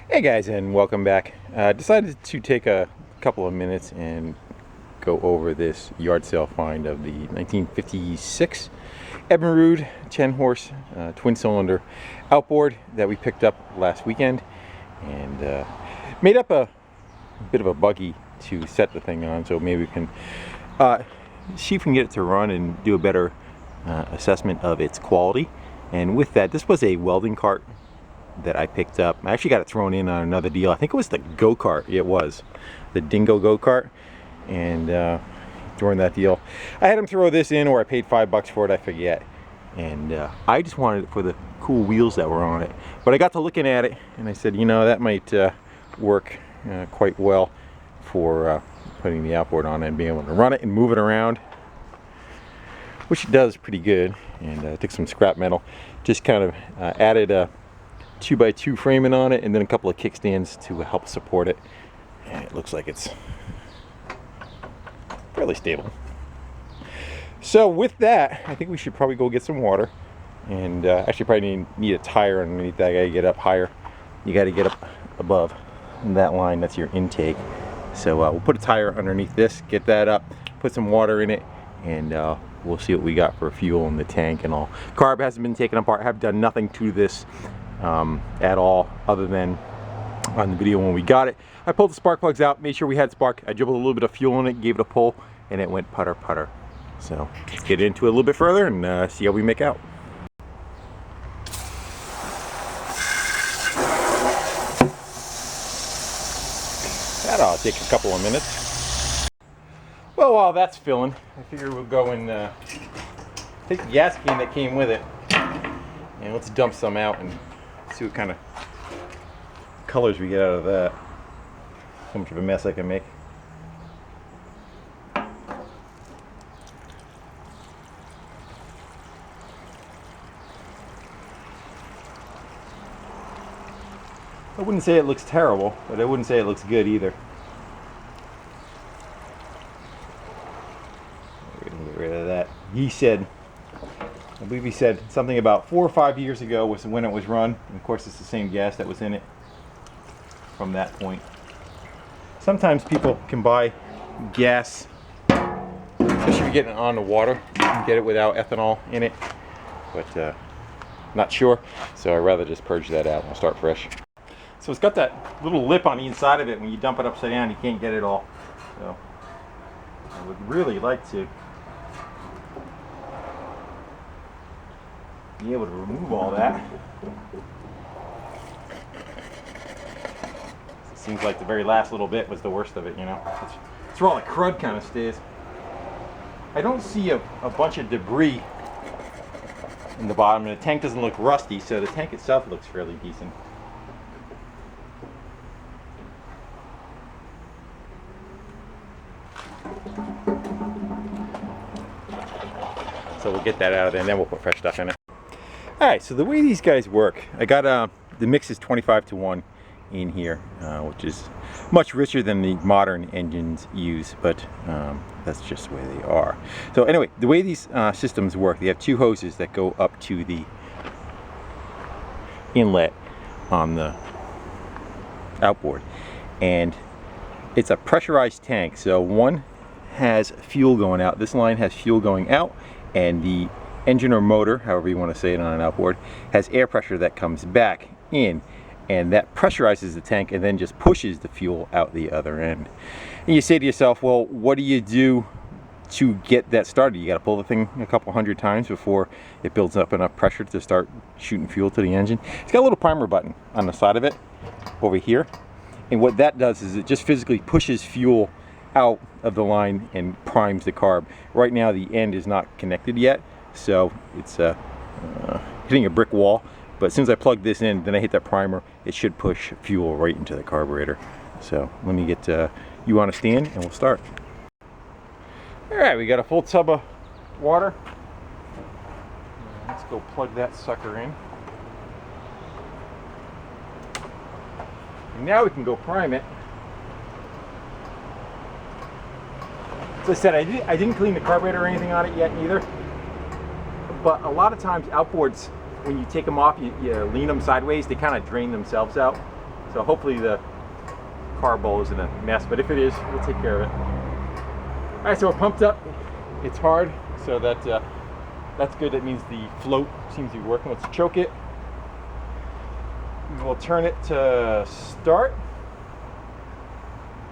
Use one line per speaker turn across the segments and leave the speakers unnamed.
Hey guys, and welcome back. Decided to take a couple of minutes and go over this yard sale find of the 1956 Evinrude 10 horse twin cylinder outboard that we picked up last weekend, and made up a bit of a buggy to set the thing on, so maybe we can see if we can get it to run and do a better assessment of its quality. And with that, this was a welding cart that I picked up. I actually got it thrown in on another deal. I think it was the go-kart. It was the Dingo go-kart, and during that deal I had him throw this in, or I paid $5 for it, I forget. And I just wanted it for the cool wheels that were on it, but I got to looking at it and I said, you know, that might work quite well for putting the outboard on and being able to run it and move it around, which it does pretty good. And I took some scrap metal, just kind of added a 2x2 framing on it, and then a couple of kickstands to help support it, and it looks like it's fairly stable. So with that, I think we should probably go get some water, and actually probably need a tire underneath that. I gotta get up higher. You got to get up above that line. That's your intake. So we'll put a tire underneath this, get that up, put some water in it, and we'll see what we got for fuel in the tank and all. Carb hasn't been taken apart. I have done nothing to this at all, other than on the video when we got it. I pulled the spark plugs out, made sure we had spark. I dribbled a little bit of fuel in it, gave it a pull, and it went putter putter. So let's get into it a little bit further and see how we make out. That'll take a couple of minutes. Well, while that's filling, I figure we'll go and take the gas can that came with it, and let's dump some out and see what kind of colors we get out of that. How much of a mess I can make. I wouldn't say it looks terrible, but I wouldn't say it looks good either. We're gonna get rid of that. He said, I believe he said something about 4 or 5 years ago was when it was run. And of course, it's the same gas that was in it from that point. Sometimes people can buy gas, especially if you're getting it on the water. You can get it without ethanol in it, but not sure. So I'd rather just purge that out and we'll start fresh. So it's got that little lip on the inside of it. When you dump it upside down, you can't get it all. So I would really like to be able to remove all that. It seems like the very last little bit was the worst of it, you know. It's where all the crud kind of stays. I don't see a bunch of debris in the bottom, and the tank doesn't look rusty, so the tank itself looks fairly decent. So we'll get that out of there, and then we'll put fresh stuff in it. Alright, so the way these guys work, I got the mix is 25-to-1 in here, which is much richer than the modern engines use, but that's just the way they are. So anyway, the way these systems work, they have 2 hoses that go up to the inlet on the outboard, and it's a pressurized tank. So one has fuel going out, this line has fuel going out, and the engine or motor, however you want to say it on an outboard, has air pressure that comes back in, and that pressurizes the tank and then just pushes the fuel out the other end. And you say to yourself, well, what do you do to get that started? You got to pull the thing a couple hundred times before it builds up enough pressure to start shooting fuel to the engine. It's got a little primer button on the side of it over here, and what that does is it just physically pushes fuel out of the line and primes the carb. Right now the end is not connected yet, so it's hitting a brick wall, but as soon as I plug this in, then I hit that primer, it should push fuel right into the carburetor. So let me get you on a stand and we'll start. Alright, we got a full tub of water. Let's go plug that sucker in. And now we can go prime it. As I said, I didn't clean the carburetor or anything on it yet either. But a lot of times outboards, when you take them off, you lean them sideways, they kind of drain themselves out. So hopefully the carb bowl isn't a mess, but if it is, we'll take care of it. All right, so we're pumped up. It's hard, so that's good. That means the float seems to be working. Let's choke it. We'll turn it to start.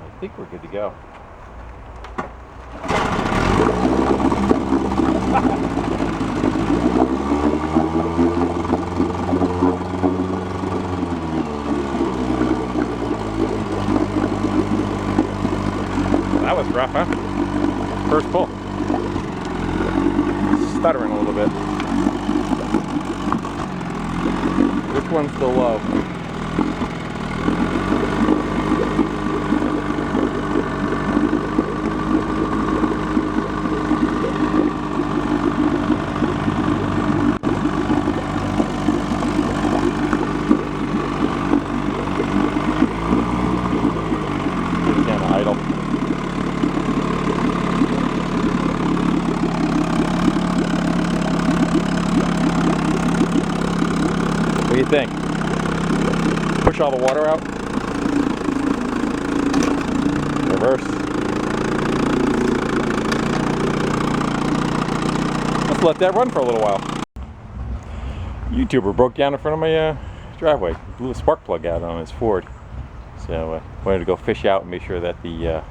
I think we're good to go. That was rough, huh? First pull. Stuttering a little bit. Which one's the low? It's kind of idle. What do you think? Push all the water out? Reverse. Let's let that run for a little while. YouTuber broke down in front of my driveway. Blew a spark plug out on his Ford. So wanted to go fish out and make sure that the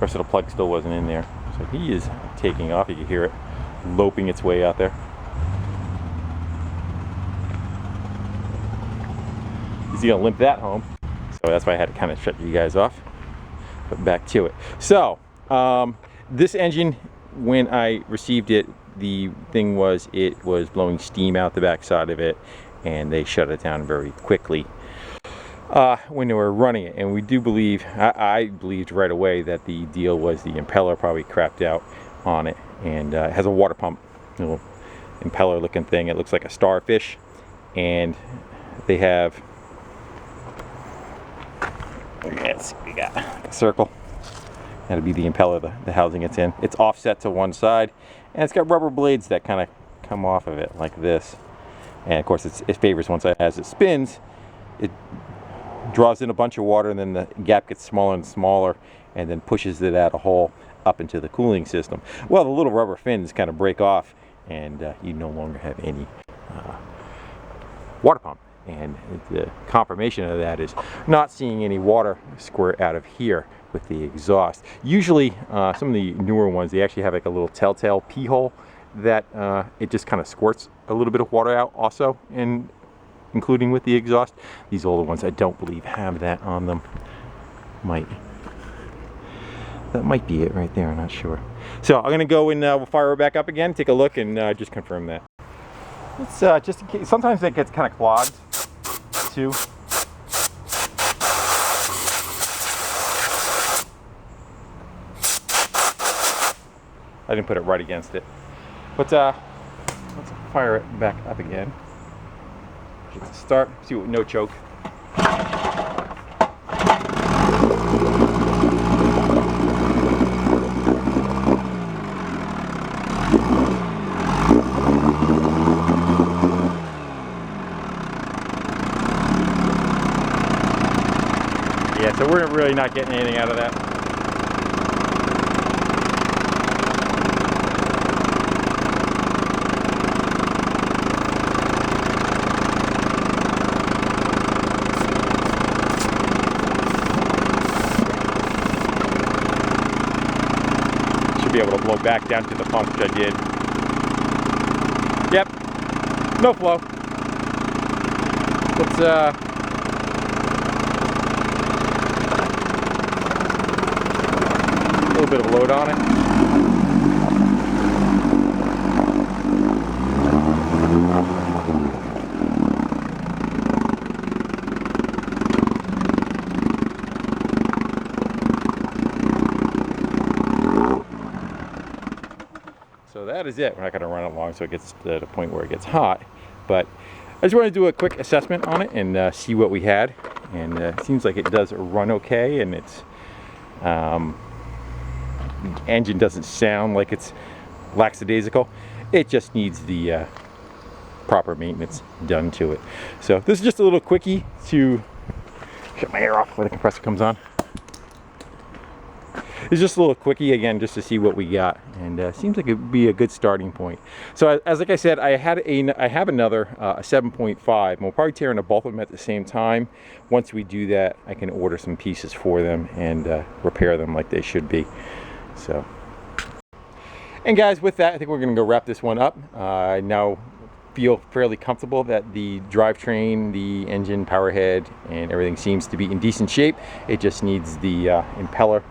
rest of the plug still wasn't in there. So he is taking off. You can hear it loping its way out there. He's gonna limp that home. So that's why I had to kind of shut you guys off. But back to it. So this engine, when I received it, the thing was it was blowing steam out the back side of it, and they shut it down very quickly when they were running it. And we do believe, I believed right away that the deal was the impeller probably crapped out on it, and it has a water pump, little impeller looking thing. It looks like a starfish, and they have, we got a circle. That'll be the impeller, the housing it's in. It's offset to one side, and it's got rubber blades that kind of come off of it like this. And of course it favors one side. As it spins, it draws in a bunch of water, and then the gap gets smaller and smaller, and then pushes it out a hole up into the cooling system. Well, the little rubber fins kind of break off, and you no longer have any water pump. And the confirmation of that is not seeing any water squirt out of here with the exhaust. Usually some of the newer ones, they actually have like a little telltale pee hole that it just kind of squirts a little bit of water out also, including with the exhaust. These older ones I don't believe have that on them. That might be it right there, I'm not sure. So I'm gonna go and we'll fire it back up again, take a look, and just confirm that. It's just in case, sometimes it gets kind of clogged too. I didn't put it right against it. But let's fire it back up again. Get to start, see what, no choke. Yeah, so we're really not getting anything out of that. Should be able to blow back down to the pump, which I did. Yep, no flow. Let's a little bit of load on it. So that is it. We're not going to run it long so it gets to the point where it gets hot, but I just want to do a quick assessment on it and see what we had. And it seems like it does run okay, and it's the engine doesn't sound like it's lackadaisical. It just needs the proper maintenance done to it. So this is just a little quickie to shut my hair off when the compressor comes on. It's just a little quickie again, just to see what we got, and seems like it would be a good starting point. So as like I said, I have another a 7.5, and we'll probably tear into both of them at the same time. Once we do that, I can order some pieces for them and repair them like they should be. So, and guys, with that, I think we're going to go wrap this one up. I now feel fairly comfortable that the drivetrain, the engine, power head, and everything seems to be in decent shape. It just needs the impeller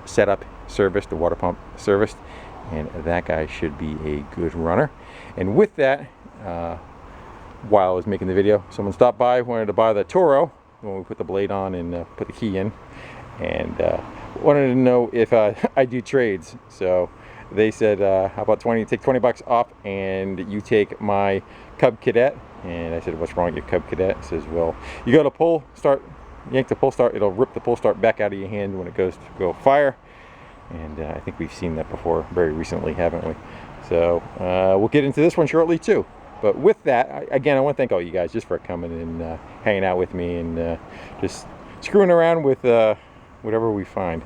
setup serviced, the water pump serviced, and that guy should be a good runner. And with that, while I was making the video, someone stopped by, wanted to buy the Toro when we put the blade on and put the key in, and wanted to know if I do trades. So they said, how about take 20 bucks off and you take my Cub Cadet. And I said, what's wrong with your Cub Cadet? He says, well, you go to pull start, yank the pull start, it'll rip the pull start back out of your hand when it goes to go fire. And I think we've seen that before very recently, haven't we? So we'll get into this one shortly too. But with that, again, I want to thank all you guys just for coming and hanging out with me and just screwing around with whatever we find.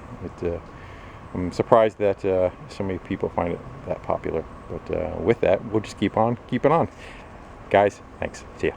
I'm surprised that so many people find it that popular. But with that, we'll just keep on keeping on. Guys, thanks. See ya.